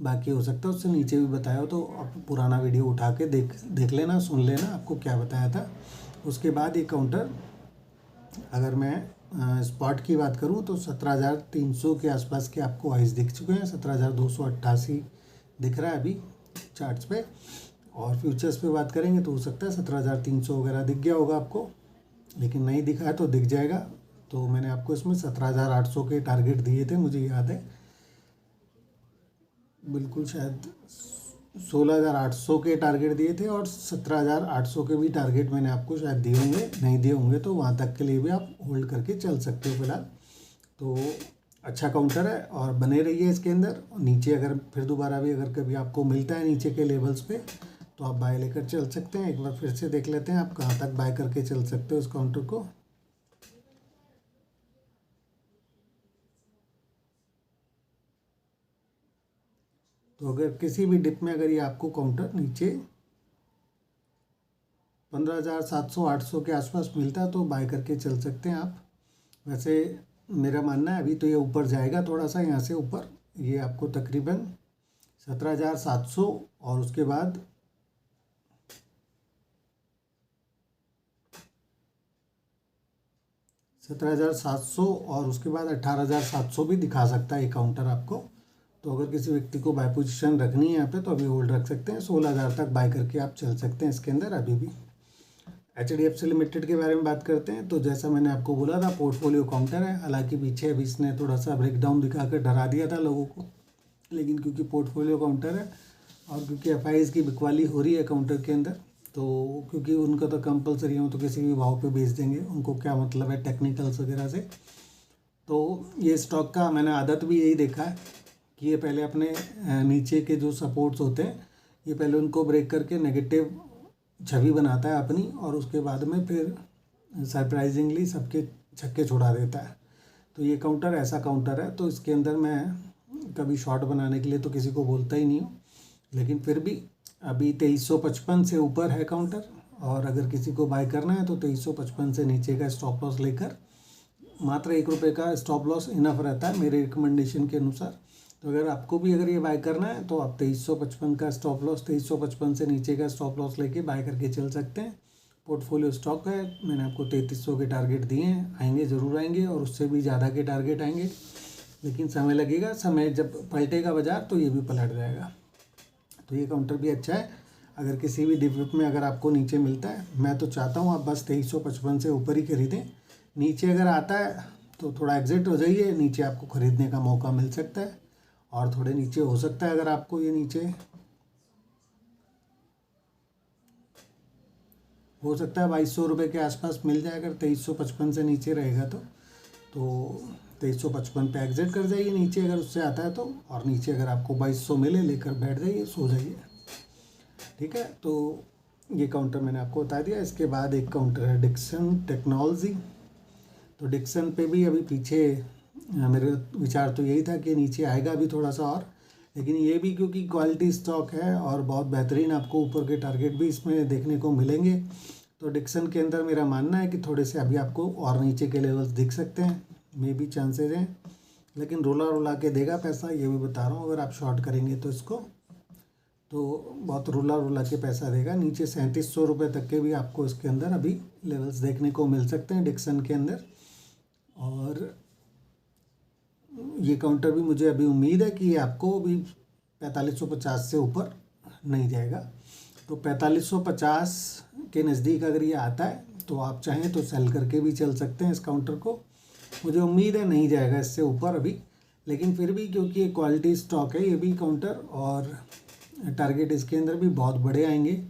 बाकी हो सकता है उससे नीचे भी बताया हो, तो आप पुराना वीडियो उठा के देख लेना, सुन लेना आपको क्या बताया था। उसके बाद ये काउंटर, अगर मैं स्पॉट की बात करूं तो 17,300 के आसपास के आपको हाइज दिख चुके हैं। 17,288 दिख रहा है अभी चार्ट्स पे, और फ्यूचर्स पे बात करेंगे तो हो सकता है 17,300 वगैरह दिख गया होगा आपको, लेकिन नहीं दिखा है तो दिख जाएगा। तो मैंने आपको इसमें 17,800 के टारगेट दिए थे, मुझे याद है बिल्कुल, शायद 16,800 के टारगेट दिए थे, और 17,800 के भी टारगेट मैंने आपको शायद दिए होंगे, नहीं दिए होंगे तो वहाँ तक के लिए भी आप होल्ड करके चल सकते हो फिलहाल। तो अच्छा काउंटर है और बने रहिए इसके अंदर। नीचे अगर फिर दोबारा भी अगर कभी आपको मिलता है नीचे के लेवल्स पे तो आप बाय लेकर चल सकते हैं। एक बार फिर से देख लेते हैं आप कहाँ तक बाय करके चल सकते हो इस काउंटर को। तो अगर किसी भी डिप में अगर ये आपको काउंटर नीचे 15,700-800 के आसपास मिलता है तो बाय करके चल सकते हैं आप। वैसे मेरा मानना है अभी तो ये ऊपर जाएगा थोड़ा सा, यहाँ से ऊपर ये आपको तकरीबन 17,700 और उसके बाद 17,700 और उसके बाद 18,700 भी दिखा सकता है ये काउंटर आपको। तो अगर किसी व्यक्ति को बाय पोजीशन रखनी है यहाँ पे तो अभी होल्ड रख सकते हैं। 16,000 तक बाय करके आप चल सकते हैं इसके अंदर अभी भी। HDFC लिमिटेड के बारे में बात करते हैं, तो जैसा मैंने आपको बोला था पोर्टफोलियो काउंटर है। हालांकि पीछे अभी इसने थोड़ा सा ब्रेकडाउन दिखाकर डरा दिया था लोगों को, लेकिन क्योंकि पोर्टफोलियो काउंटर है और क्योंकि FIs की बिकवाली हो रही है काउंटर के अंदर, तो क्योंकि उनका तो कंपलसरी हो तो किसी भी भाव पे बेच देंगे, उनको क्या मतलब है टेक्निकल्स वगैरह से। तो ये स्टॉक का मैंने आदत भी यही देखा है कि ये पहले अपने नीचे के जो सपोर्ट्स होते हैं ये पहले उनको ब्रेक करके नेगेटिव छवि बनाता है अपनी, और उसके बाद में फिर सरप्राइजिंगली सबके छक्के छुड़ा देता है। तो ये काउंटर ऐसा काउंटर है, तो इसके अंदर मैं कभी शॉर्ट बनाने के लिए तो किसी को बोलता ही नहीं हूँ, लेकिन फिर भी अभी 2355 से ऊपर है काउंटर, और अगर किसी को बाय करना है तो 2355 से नीचे का स्टॉप लॉस लेकर, मात्र 1 रुपये का स्टॉप लॉस इनफ रहता है मेरे रिकमेंडेशन के अनुसार। तो अगर आपको भी अगर ये बाय करना है तो आप 2355 का स्टॉप लॉस, 2355 से नीचे का स्टॉप लॉस लेके बाय करके चल सकते हैं। पोर्टफोलियो स्टॉक है, मैंने आपको 3300 के टारगेट दिए हैं, आएंगे ज़रूर आएंगे और उससे भी ज़्यादा के टारगेट आएंगे, लेकिन समय लगेगा। समय जब पलटेगा बाजार तो ये भी पलट जाएगा। तो ये काउंटर भी अच्छा है। अगर किसी भी डिप में अगर आपको नीचे मिलता है, मैं तो चाहता हूँ आप बस 2355 से ऊपर ही खरीदें। नीचे अगर आता है तो थोड़ा एग्जिट हो जाइए, नीचे आपको ख़रीदने का मौका मिल सकता है, और थोड़े नीचे हो सकता है अगर आपको ये नीचे हो सकता है 2200 रुपये के आसपास मिल जाए। अगर 2355 से नीचे रहेगा तो 2355 पे एग्जिट कर जाइए नीचे अगर उससे आता है तो, और नीचे अगर आपको 2200 मिले लेकर बैठ जाइए, सो जाइए, ठीक है। तो ये काउंटर मैंने आपको बता दिया। इसके बाद एक काउंटर है डिक्सन टेक्नोलॉजी। तो डिक्सन पे भी अभी पीछे मेरा विचार तो यही था कि नीचे आएगा अभी थोड़ा सा और, लेकिन ये भी क्योंकि क्वालिटी स्टॉक है और बहुत बेहतरीन आपको ऊपर के टारगेट भी इसमें देखने को मिलेंगे, तो डिक्सन के अंदर मेरा मानना है कि थोड़े से अभी आपको और नीचे के लेवल्स दिख सकते हैं, मे भी चांसेज हैं, लेकिन रोला के देगा पैसा, ये भी बता रहा हूँ। अगर आप शॉर्ट करेंगे तो इसको तो बहुत रोला के पैसा देगा। नीचे 3700 रुपये तक के भी आपको इसके अंदर अभी लेवल्स देखने को मिल सकते हैं डिक्सन के अंदर। और ये काउंटर भी मुझे अभी उम्मीद है कि आपको अभी 4550 से ऊपर नहीं जाएगा। तो 4550 के नज़दीक अगर ये आता है तो आप चाहें तो सेल करके भी चल सकते हैं इस काउंटर को। मुझे उम्मीद है नहीं जाएगा इससे ऊपर अभी, लेकिन फिर भी क्योंकि ये क्वालिटी स्टॉक है ये भी काउंटर, और टारगेट इसके अंदर भी बहुत बड़े आएंगे,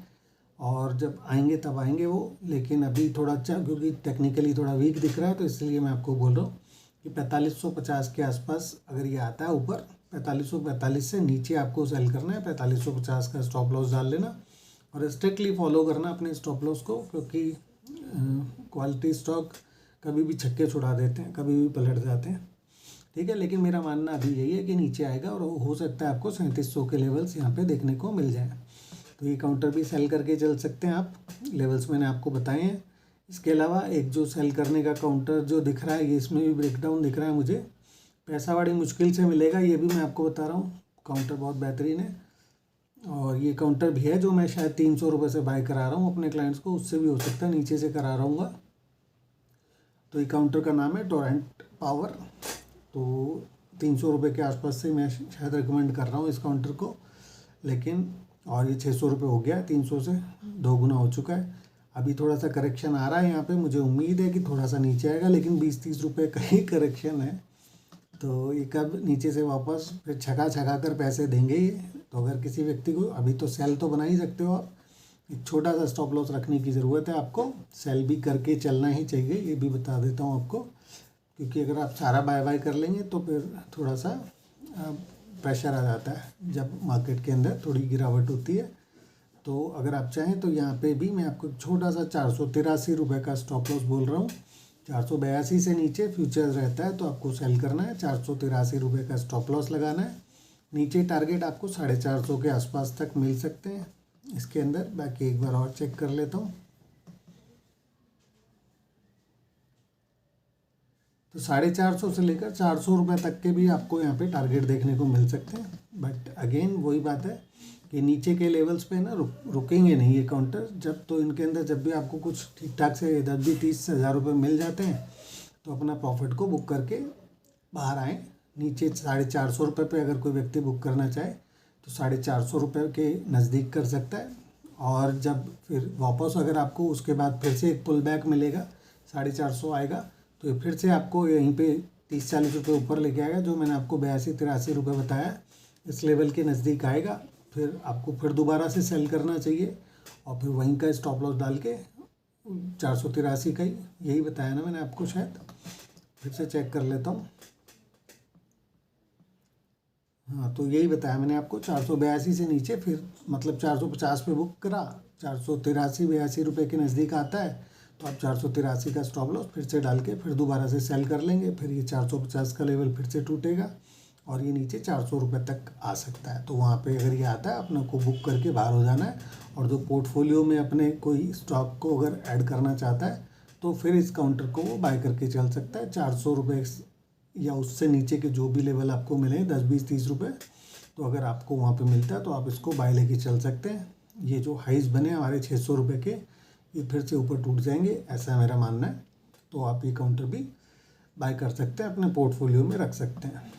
और जब आएंगे तब आएंगे वो। लेकिन अभी थोड़ा अच्छा क्योंकि टेक्निकली थोड़ा वीक दिख रहा है, तो इसलिए मैं आपको बोल रहा हूँ कि 4550 के आसपास अगर ये आता है ऊपर, 4545 से नीचे आपको सेल करना है। 4550 का स्टॉप लॉस डाल लेना और स्ट्रिक्टली फॉलो करना अपने स्टॉप लॉस को, क्योंकि क्वालिटी स्टॉक कभी भी छक्के छुड़ा देते हैं, कभी भी पलट जाते हैं। ठीक है, लेकिन मेरा मानना अभी यही है कि नीचे आएगा और हो सकता है आपको 3700 के लेवल्स यहाँ पे देखने को मिल जाए। तो ये काउंटर भी सेल करके चल सकते हैं आप, लेवल्स मैंने आपको बताए हैं। इसके अलावा एक जो सेल करने का काउंटर जो दिख रहा है, ये इसमें भी ब्रेकडाउन दिख रहा है मुझे। पैसा बड़ी मुश्किल से मिलेगा, ये भी मैं आपको बता रहा हूँ। काउंटर बहुत बेहतरीन है, और ये काउंटर भी है जो मैं शायद 300 रुपये से बाय करा रहा हूँ अपने क्लाइंट्स को, उससे भी हो सकता है नीचे से करा रहूँगा। तो ये काउंटर का नाम है टोरेंट पावर। तो 300 रुपये के आसपास से मैं शायद रिकमेंड कर रहा हूँ इस काउंटर को, लेकिन और ये 600 रुपये हो गया, 300 से 2 गुना हो चुका है। अभी थोड़ा सा करेक्शन आ रहा है यहाँ पे, मुझे उम्मीद है कि थोड़ा सा नीचे आएगा, लेकिन 20-30 रुपये का ही करेक्शन है। तो ये कब नीचे से वापस फिर छका कर पैसे देंगे ये। तो अगर किसी व्यक्ति को अभी तो सेल तो बना ही सकते हो आप, एक छोटा सा स्टॉप लॉस रखने की ज़रूरत है आपको। सेल भी करके चलना ही चाहिए, ये भी बता देता हूँ आपको, क्योंकि अगर आप सारा बाय कर लेंगे तो फिर थोड़ा सा प्रेशर आ जाता है जब मार्केट के अंदर थोड़ी गिरावट होती है। तो अगर आप चाहें तो यहाँ पे भी मैं आपको एक छोटा सा 483 रुपये का स्टॉप लॉस बोल रहा हूँ। 482 से नीचे फ्यूचर्स रहता है तो आपको सेल करना है, 483 रुपये का स्टॉप लॉस लगाना है। नीचे टारगेट आपको 450 के आसपास तक मिल सकते हैं इसके अंदर। बाकी एक बार और चेक कर लेता हूँ, तो 450 से लेकर 400 रुपये तक के भी आपको यहाँ पे टारगेट देखने को मिल सकते हैं। बट अगेन वही बात है कि नीचे के लेवल्स पे ना रुकेंगे नहीं ये काउंटर। जब तो इनके अंदर जब भी आपको कुछ ठीक ठाक से 10-20 हज़ार रुपये मिल जाते हैं तो अपना प्रॉफिट को बुक करके बाहर आएँ। नीचे 450 रुपये पे अगर कोई व्यक्ति बुक करना चाहे तो 450 रुपये के नज़दीक कर सकता है। और जब फिर वापस अगर आपको उसके बाद फिर से एक पुल बैक मिलेगा, 450 आएगा, तो ये फिर से आपको यहीं पे 30-40 रुपये ऊपर लेके आएगा, जो मैंने आपको 82-83 रुपये बताया इस लेवल के नज़दीक आएगा। फिर आपको फिर दोबारा से सेल करना चाहिए और फिर वहीं का स्टॉप लॉस डाल के 483 का ही, यही बताया ना मैंने आपको, शायद फिर से चेक कर लेता हूँ। हाँ, तो यही बताया मैंने आपको, 482 से नीचे फिर मतलब 450 पे बुक करा, 483-82 रुपये के नज़दीक आता है तो आप 483 का स्टॉप लॉस फिर से डाल के फिर दोबारा से सेल कर लेंगे। फिर ये 450 का लेवल फिर से टूटेगा और ये नीचे 400 रुपये तक आ सकता है। तो वहाँ पे अगर ये आता है अपने को बुक करके बाहर हो जाना है। और जो पोर्टफोलियो में अपने कोई स्टॉक को अगर ऐड करना चाहता है तो फिर इस काउंटर को वो बाय करके चल सकता है। 400 रुपये या उससे नीचे के जो भी लेवल आपको मिले 10-20-30 रुपये, तो अगर आपको वहाँ पे मिलता है तो आप इसको बाय लेके चल सकते हैं। ये जो हाइज बने हमारे 600 रुपये के, ये फिर से ऊपर टूट जाएंगे, ऐसा मेरा मानना है। तो आप ये काउंटर भी बाय कर सकते हैं, अपने पोर्टफोलियो में रख सकते हैं।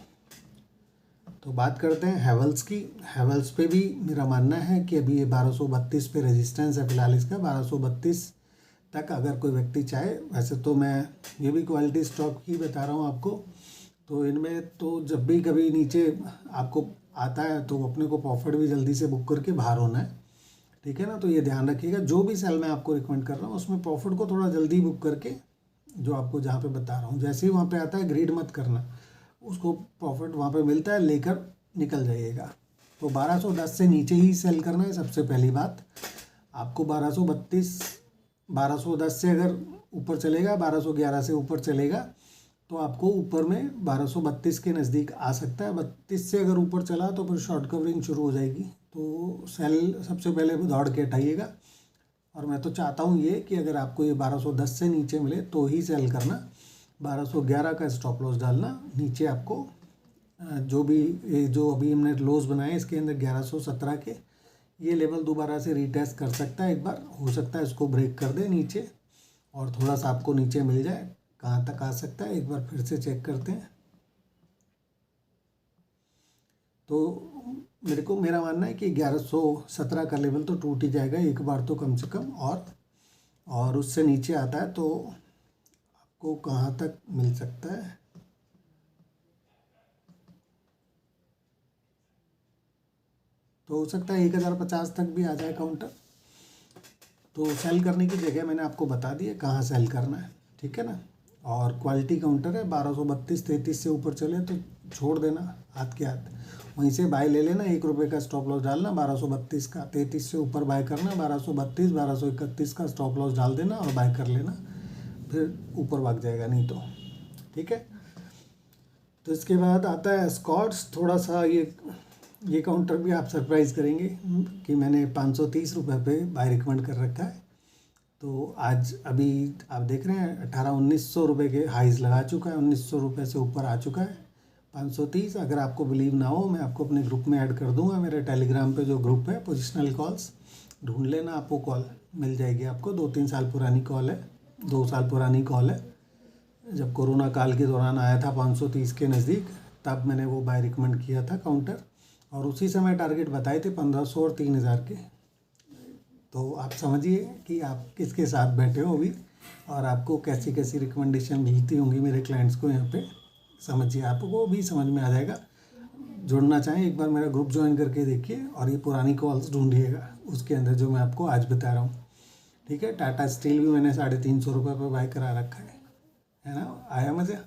तो बात करते हैं हैवेल्स की। हैवेल्स पे भी मेरा मानना है कि अभी ये 1232 पे रेजिस्टेंस है फिलहाल इसका। 1232 तक अगर कोई व्यक्ति चाहे, वैसे तो मैं ये भी क्वालिटी स्टॉक ही बता रहा हूँ आपको, तो इनमें तो जब भी कभी नीचे आपको आता है तो अपने को प्रॉफिट भी जल्दी से बुक करके बाहर होना है, ठीक है ना। तो ये ध्यान रखिएगा, जो भी सेल मैं आपको रिकमेंड कर रहा हूँ उसमें प्रॉफिट को थोड़ा जल्दी बुक करके, जो आपको जहाँ पे बता रहा हूँ, जैसे ही वहाँ पे आता है ग्रीड मत करना, उसको प्रॉफिट वहाँ पे मिलता है लेकर निकल जाइएगा। तो 1210 से नीचे ही सेल करना है सबसे पहली बात। आपको 1210 से अगर ऊपर चलेगा, 1211 से ऊपर चलेगा तो आपको ऊपर में 1232 के नज़दीक आ सकता है। 32 से अगर ऊपर चला तो फिर शॉर्ट कवरिंग शुरू हो जाएगी, तो सेल सबसे पहले दौड़ के हटाइएगा। और मैं तो चाहता हूँ ये कि अगर आपको ये 1210 से नीचे मिले तो ही सेल करना, 1211 का स्टॉप लॉस डालना। नीचे आपको जो अभी हमने लोज बनाए इसके अंदर 1117 के, ये लेवल दोबारा से रीटेस्ट कर सकता है एक बार, हो सकता है इसको ब्रेक कर दे नीचे और थोड़ा सा आपको नीचे मिल जाए। कहाँ तक आ सकता है एक बार फिर से चेक करते हैं। तो मेरा मानना है कि 1117 का लेवल तो टूट ही जाएगा एक बार तो कम से कम, और उससे नीचे आता है तो आपको कहाँ तक मिल सकता है, तो हो सकता है 1050 तक भी आ जाए काउंटर। तो सेल करने की जगह मैंने आपको बता दी है कहाँ सेल करना है, ठीक है ना। और क्वालिटी काउंटर है, 1232 33 से ऊपर चले तो छोड़ देना हाथ के हाथ, वहीं से बाय ले लेना, 1 रुपये का स्टॉप लॉस डालना 1232 का, 33 से ऊपर बाय करना, 1232 1231 का स्टॉप लॉस डाल देना और बाय कर लेना, फिर ऊपर भाग जाएगा नहीं तो, ठीक है। तो इसके बाद आता है स्कॉट्स। थोड़ा सा ये काउंटर भी आप सरप्राइज़ करेंगे कि मैंने 530 रुपये पे बाय रिकमेंड कर रखा है। तो आज अभी आप देख रहे हैं 1800-1900 रुपये के हाइज लगा चुका है, 1900 रुपये से ऊपर आ चुका है 530। अगर आपको बिलीव ना हो मैं आपको अपने ग्रुप में ऐड कर दूंगा, मेरे टेलीग्राम पे जो ग्रुप है पोजिशनल कॉल्स, ढूंढ लेना, आपको कॉल मिल जाएगी। आपको 2-3 साल पुरानी कॉल है, 2 साल पुरानी कॉल है, जब कोरोना काल के दौरान आया था 530 के नज़दीक, तब मैंने वो बाय रिकमेंड किया था काउंटर, और उसी समय टारगेट बताए थे 1500 और 3000 के। तो आप समझिए कि आप किसके साथ बैठे हो अभी, और आपको कैसी कैसी रिकमेंडेशन मिलती होंगी मेरे क्लाइंट्स को यहाँ पे, समझिए, आपको भी समझ में आ जाएगा। जुड़ना चाहें एक बार मेरा ग्रुप ज्वाइन करके देखिए, और ये पुरानी कॉल्स ढूंढिएगा उसके अंदर जो मैं आपको आज बता रहा हूँ, ठीक है। टाटा स्टील भी मैंने 350 रुपये पर बाय करा रखा है ना। आया मज़ा?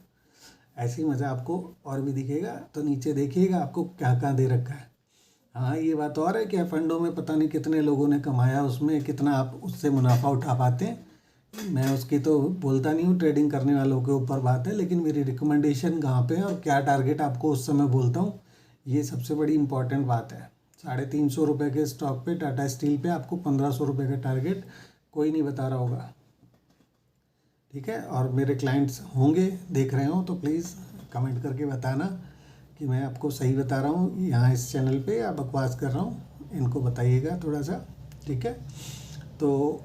ऐसे ही मज़ा आपको और भी दिखेगा, तो नीचे देखिएगा आपको क्या क्या दे रखा है। हाँ, ये बात और है कि फंडों में पता नहीं कितने लोगों ने कमाया, उसमें कितना आप उससे मुनाफा उठा पाते हैं, मैं उसकी तो बोलता नहीं हूँ, ट्रेडिंग करने वालों के ऊपर बात है, लेकिन मेरी रिकमेंडेशन कहाँ पे है और क्या टारगेट आपको उस समय बोलता हूँ, ये सबसे बड़ी इंपॉर्टेंट बात है। 350 रुपये के स्टॉक पे, टाटा स्टील पे आपको 1500 रुपये का टारगेट कोई नहीं बता रहा होगा, ठीक है। और मेरे क्लाइंट्स होंगे देख रहे हो तो प्लीज़ कमेंट करके बताना कि मैं आपको सही बता रहा हूँ यहाँ इस चैनल पे या बकवास कर रहा हूँ, इनको बताइएगा थोड़ा सा, ठीक है। तो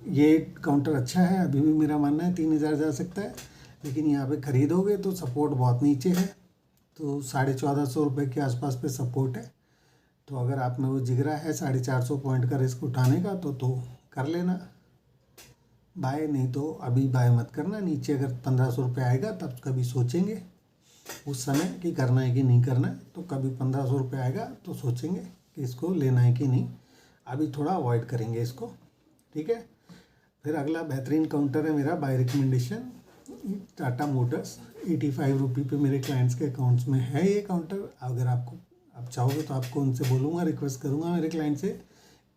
ये काउंटर अच्छा है, अभी भी मेरा मानना है 3000 जा सकता है, लेकिन यहाँ पे ख़रीदोगे तो सपोर्ट बहुत नीचे है, तो 1450 रुपये के आसपास पे सपोर्ट है। तो अगर आप में वो जिगरा है 450 पॉइंट का रिस्क उठाने का तो कर लेना बाय, नहीं तो अभी बाय मत करना। नीचे अगर 1500 रुपये आएगा तब कभी सोचेंगे उस समय कि करना है कि नहीं करना है, तो कभी 1500 रुपये आएगा तो सोचेंगे कि इसको लेना है कि नहीं, अभी थोड़ा अवॉइड करेंगे इसको, ठीक है। फिर अगला बेहतरीन काउंटर है मेरा बाय रिकमेंडेशन, टाटा मोटर्स 85 रुपये पे मेरे क्लाइंट्स के अकाउंट्स में है ये काउंटर। अगर आप चाहोगे तो आपको उनसे बोलूँगा, रिक्वेस्ट करूँगा मेरे क्लाइंट से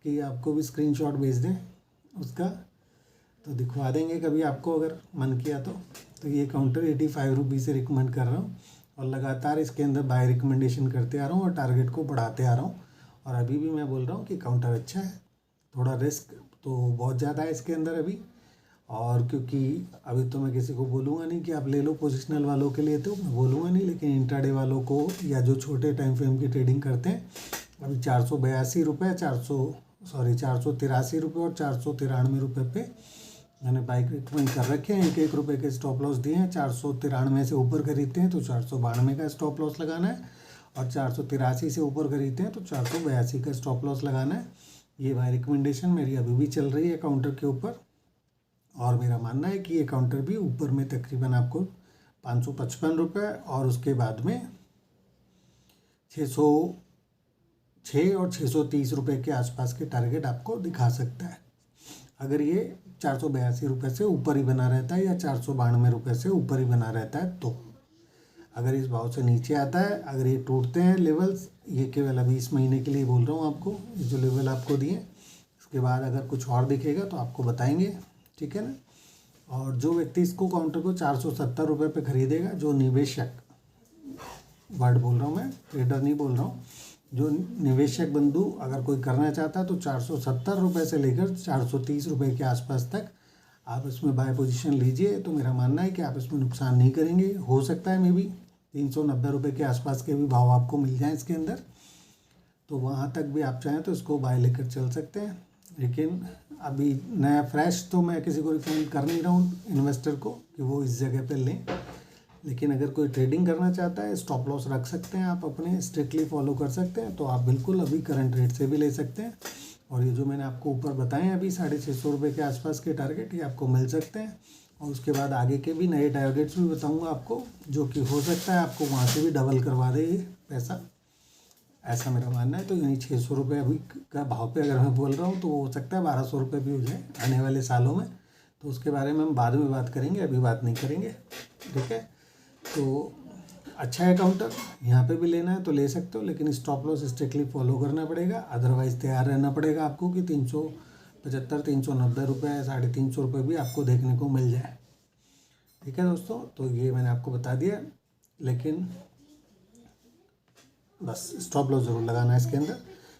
कि आपको भी स्क्रीनशॉट भेज दें उसका, तो दिखवा देंगे कभी आपको अगर मन किया तो ये काउंटर 85 रुपये से रिकमेंड कर रहा हूँ, और लगातार इसके अंदर बाय रिकमेंडेशन करते आ रहा हूँ और टारगेट को बढ़ाते आ रहा हूँ। और अभी भी मैं बोल रहा हूँ कि काउंटर अच्छा है, थोड़ा रिस्क तो बहुत ज़्यादा है इसके अंदर अभी, और क्योंकि अभी तो मैं किसी को बोलूँगा नहीं कि आप ले लो पोजिशनल वालों के लिए, तो मैं बोलूँगा नहीं, लेकिन इंट्राडे वालों को या जो छोटे टाइम फ्रेम की ट्रेडिंग करते हैं, अभी 482 रुपये 483 रुपये और 493 रुपये पे मैंने बाइक रिकमेंड कर रखे हैं। 1-1 रुपये के स्टॉप लॉस दिए हैं, 493 से ऊपर खरीदते हैं तो 492 का स्टॉप लॉस लगाना है, और 483 से ऊपर खरीदते हैं तो 482 का स्टॉप लॉस लगाना है। ये बाय रिकमेंडेशन मेरी अभी भी चल रही है काउंटर के ऊपर, और मेरा मानना है कि ये काउंटर भी ऊपर में तकरीबन आपको 555 रुपये और उसके बाद में 606 और 630 रुपये के आसपास के टारगेट आपको दिखा सकता है, अगर ये 482 रुपये से ऊपर ही बना रहता है या 492 रुपये से ऊपर ही बना रहता है। तो अगर इस भाव से नीचे आता है, अगर ये टूटते हैं लेवल्स, ये केवल अभी इस महीने के लिए बोल रहा हूँ आपको, ये जो लेवल आपको दिए, इसके बाद अगर कुछ और दिखेगा तो आपको बताएंगे, ठीक है ना। और जो व्यक्ति इसको काउंटर को 470 रुपये पे खरीदेगा, जो निवेशक, वर्ड बोल रहा हूँ मैं, ट्रेडर नहीं बोल रहा हूँ, जो निवेशक बंधु अगर कोई करना चाहता है तो 470 रुपये से लेकर 430 रुपये के आसपास तक आप इसमें बाय पोजीशन लीजिए, तो मेरा मानना है कि आप इसमें नुकसान नहीं करेंगे। हो सकता है मे बी 390 रुपये के आसपास के भी भाव आपको मिल जाएँ इसके अंदर, तो वहाँ तक भी आप चाहें तो इसको बाय लेकर चल सकते हैं। लेकिन अभी नया फ्रेश तो मैं किसी को रिकमेंड कर नहीं रहा हूँ इन्वेस्टर को कि वो इस जगह पर लें, लेकिन अगर कोई ट्रेडिंग करना चाहता है, स्टॉप लॉस रख सकते हैं आप अपने, स्ट्रिक्टली फॉलो कर सकते हैं, तो आप बिल्कुल अभी करंट रेट से भी ले सकते हैं। और ये जो मैंने आपको ऊपर बताए हैं अभी 650 रुपये के आसपास के टारगेट, ये आपको मिल सकते हैं। और उसके बाद आगे के भी नए टारगेट्स भी बताऊंगा आपको, जो कि हो सकता है आपको वहाँ से भी डबल करवा दे ये पैसा, ऐसा मेरा मानना है। तो यानी 600 रुपये अभी का भाव पे अगर मैं बोल रहा हूँ, तो हो सकता है 1200 रुपये भी हो जाए आने वाले सालों में। तो उसके बारे में हम बाद में बात करेंगे, अभी बात नहीं करेंगे, ठीक है। तो अच्छा है काउंटर, यहाँ पे भी लेना है तो ले सकते हो, लेकिन स्टॉप लॉस स्ट्रिक्टली फॉलो करना पड़ेगा। अदरवाइज़ तैयार रहना पड़ेगा आपको कि 375 390 रुपये 350 रुपये भी आपको देखने को मिल जाए, ठीक है दोस्तों। तो ये मैंने आपको बता दिया, लेकिन बस स्टॉप लॉस ज़रूर लगाना है इसके अंदर।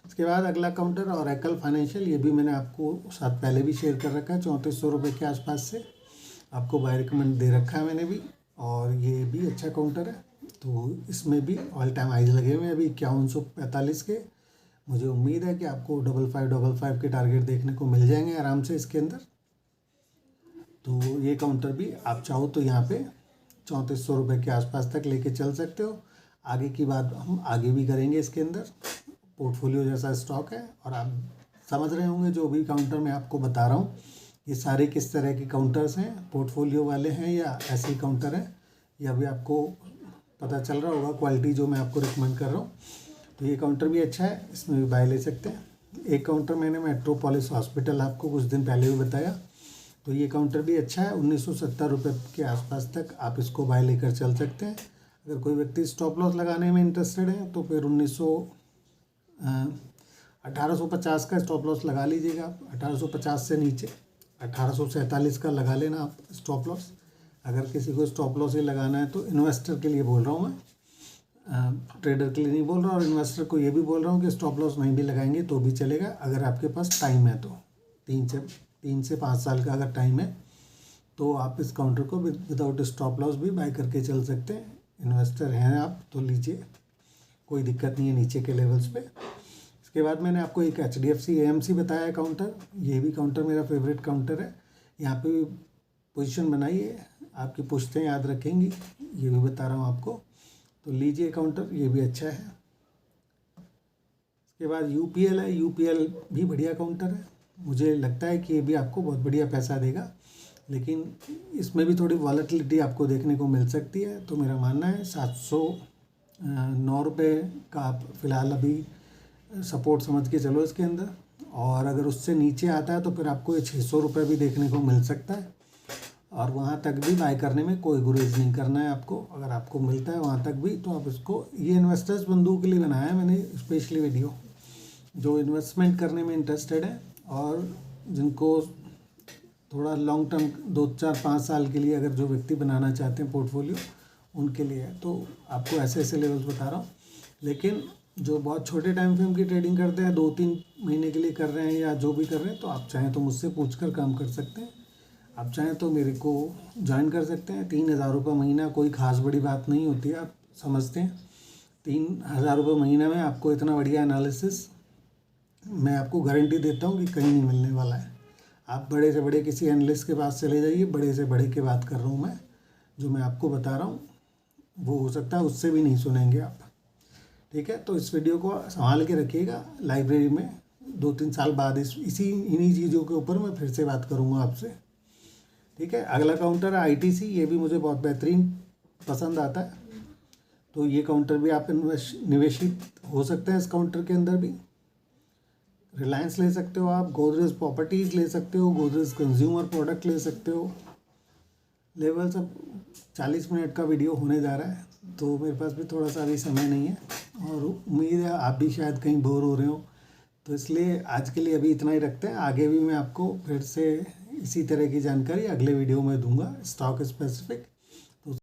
इसके बाद अगला काउंटर ओरेकल फाइनेंशियल, ये भी मैंने आपको साथ पहले भी शेयर कर रखा है, 3400 रुपये के आसपास से आपको बाय रिकमेंड दे रखा है मैंने भी। और ये भी अच्छा काउंटर है, तो इसमें भी ऑल टाइम हाइज लगे हुए हैं अभी 5145 के। मुझे उम्मीद है कि आपको 5555 के टारगेट देखने को मिल जाएंगे आराम से इसके अंदर। तो ये काउंटर भी आप चाहो तो यहाँ पे 3400 रुपये के आसपास तक लेके चल सकते हो। आगे की बात हम आगे भी करेंगे इसके अंदर, पोर्टफोलियो जैसा स्टॉक है। और आप समझ रहे होंगे जो भी काउंटर मैं आपको बता रहा हूँ, ये सारे किस तरह के काउंटर्स हैं, पोर्टफोलियो वाले हैं या ऐसे ही काउंटर हैं, या भी आपको पता चल रहा होगा क्वालिटी जो मैं आपको रिकमेंड कर रहा हूँ। तो ये काउंटर भी अच्छा है, इसमें भी बाय ले सकते हैं। एक काउंटर मैंने मेट्रोपोलिस हॉस्पिटल आपको कुछ दिन पहले भी बताया, तो ये काउंटर भी अच्छा है। 1970 रुपये के आसपास तक आप इसको बाय लेकर चल सकते हैं। अगर कोई व्यक्ति स्टॉप लॉस लगाने में इंटरेस्टेड है तो फिर 1850 का स्टॉप लॉस लगा लीजिएगा आप। 1850 से नीचे 1847 का लगा लेना आप स्टॉप लॉस। अगर किसी को स्टॉप लॉस ही लगाना है तो इन्वेस्टर के लिए बोल रहा हूँ मैं, ट्रेडर के लिए नहीं बोल रहा। और इन्वेस्टर को ये भी बोल रहा हूँ कि स्टॉप लॉस नहीं भी लगाएंगे तो भी चलेगा, अगर आपके पास टाइम है तो 3 से 5 साल का अगर टाइम है तो आप इस काउंटर को विदाउट स्टॉप लॉस भी बाय करके चल सकते हैं। इन्वेस्टर हैं आप तो लीजिए, कोई दिक्कत नहीं है नीचे के लेवल्स पे। इसके बाद मैंने आपको एक HDFC AMC बताया काउंटर, ये भी काउंटर मेरा फेवरेट काउंटर है। यहाँ पे भी पोजीशन बनाइए, आपकी पुश्तें याद रखेंगी, ये भी बता रहा हूँ आपको। तो लीजिए काउंटर, ये भी अच्छा है। इसके बाद UPL है, UPL भी बढ़िया काउंटर है। मुझे लगता है कि ये भी आपको बहुत बढ़िया पैसा देगा, लेकिन इसमें भी थोड़ी वॉलेटिलिटी आपको देखने को मिल सकती है। तो मेरा मानना है 709 रुपये का आप फिलहाल अभी सपोर्ट समझ के चलो इसके अंदर। और अगर उससे नीचे आता है तो फिर आपको ये 600 रुपये भी देखने को मिल सकता है। और वहाँ तक भी बाय करने में कोई गुरेज नहीं करना है आपको। अगर आपको मिलता है वहाँ तक भी तो आप इसको, ये इन्वेस्टर्स बंधुओं के लिए बनाया है मैंने स्पेशली वीडियो, जो इन्वेस्टमेंट करने में इंटरेस्टेड है और जिनको थोड़ा लॉन्ग टर्म 2-4-5 साल के लिए अगर जो व्यक्ति बनाना चाहते हैं पोर्टफोलियो, उनके लिए है। तो आपको ऐसे ऐसे लेवल्स बता रहा हूँ। लेकिन जो बहुत छोटे टाइम फ्रेम की ट्रेडिंग करते हैं, 2-3 महीने के लिए कर रहे हैं या जो भी कर रहे हैं, तो आप चाहें तो मुझसे पूछकर काम कर सकते हैं। आप चाहें तो मेरे को ज्वाइन कर सकते हैं। 3000 रुपये महीना कोई ख़ास बड़ी बात नहीं होती है, आप समझते हैं। 3000 रुपये महीना में आपको इतना बढ़िया एनालिसिस मैं आपको गारंटी देता हूँ कि कहीं नहीं मिलने वाला है। आप बड़े से बड़े किसी एनालिस्ट के पास चले जाइए, बड़े से बड़े की बात कर रहा हूँ मैं, जो मैं आपको बता रहा हूँ वो हो सकता है उससे भी नहीं सुनेंगे आप, ठीक है। तो इस वीडियो को संभाल के रखिएगा। लाइब्रेरी में 2-3 साल बाद इन्हीं चीज़ों के ऊपर मैं फिर से बात करूँगा आपसे, ठीक है। अगला काउंटर है ITC, ये भी मुझे बहुत बेहतरीन पसंद आता है। तो ये काउंटर भी आप निवेशित हो सकते हैं इस काउंटर के अंदर भी। रिलायंस ले सकते हो आप, गोदरेज प्रॉपर्टीज़ ले सकते हो, गोदरेज कंज्यूमर प्रोडक्ट ले सकते हो। लेवल सब 40 मिनट का वीडियो होने जा रहा है, तो मेरे पास भी थोड़ा सा अभी समय नहीं है और उम्मीद है आप भी शायद कहीं बोर हो रहे हो, तो इसलिए आज के लिए अभी इतना ही रखते हैं। आगे भी मैं आपको फिर से इसी तरह की जानकारी अगले वीडियो में दूंगा, स्टॉक स्पेसिफिक।